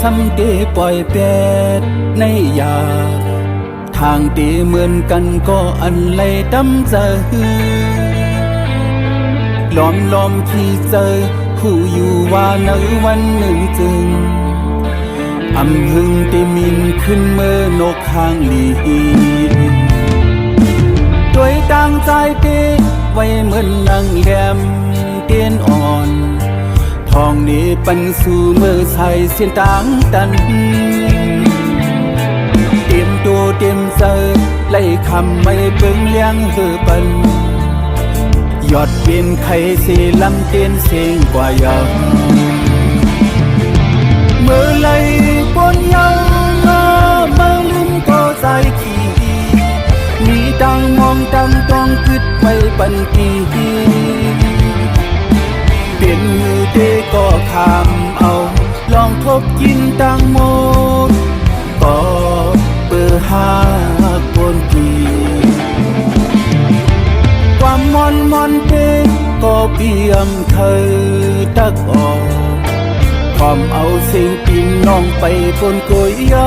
ซ้ำเตปล่อยแปดในอยากทางเตเหมือนกันก็อันไรดำจะล้อมที่เจอผู้อยู่ว่าในวันหนึ่งจึงอำหึงเตมินขึ้นเมื่อนกข้างลีด้วยตั้งใจเตไว้เหมือนนางแหลมเตียนอ่อนทองนี้ปันสู่เมื่อใส่เสียนต่างตันเตรียมตัวเตรียมเจอไล่คำไม่เบิ่งเลี้ยงเหือปันยอดเป็นไข่สีลำเตียนเสียงกว่าเยาเมื่อไหลปนเยาเมื่อลืมก็ใจขี้มีดังมองดังต้องคิดไว้ปันปีเปลี่ยนมือเตก็คำเอาลองทบกินตังโมก็เปิดหาปนปีความมอนเตก็เปี่ยมเธอตักออกความเอาสิ่งปีนน้องไปปนกุยเยา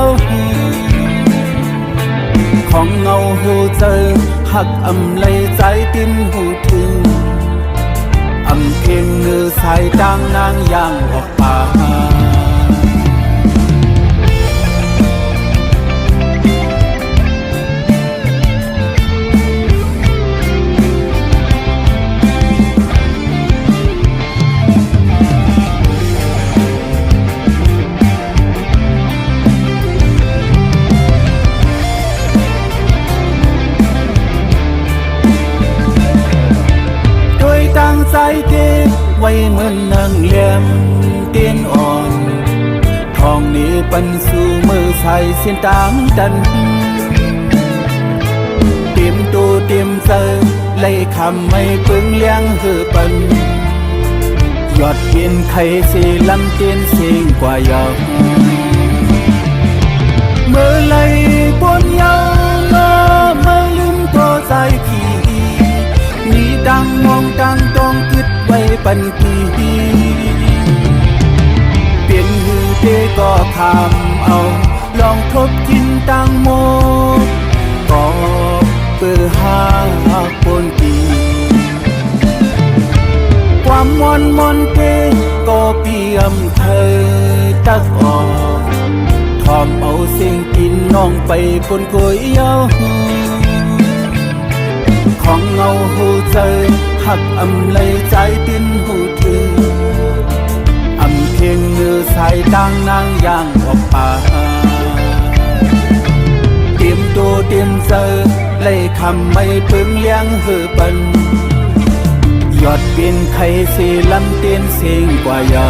ของเงาหูเจอหักอำไลใจตินหูถึงอำเพ่งเงือสายดังนางย่างออกป่าตั้งใจเก็บไว้เหมือนนางแหลมเตียนอ่อนทองนี้ปันสู่มือใส่เสียนต่างดันเตรียมตัวเตรียมเจอไล่คำไม่เปิงเลี้ยงเหือปันยอดเปลี่ยนไข่สีลำเตียนเสียงกว่าเยาเมื่อไหลปนเยาเมื่อลืมตัวใจขี้มีดังมองดังต้องคิดไว้ปันปีเปลี่ยนหือเตก็ทำเอาลองทบกินตังโมก็เปิดหาปนปีความมอนเตก็เปี่ยมเธอตักออกทอมเอาสิ่งกินน้องไปปนกุยเยาของเงาหูเจอหักอำไลใจตินหูถึงอำเพียงเงือสายดังนางย่างออกป่าเตรียมตัวเตรียมเจอไล่คำไม่เพิ่งเลี้ยงเหือปันยอดเป็นไข่สีลำเตียนเสียงกว่าเยา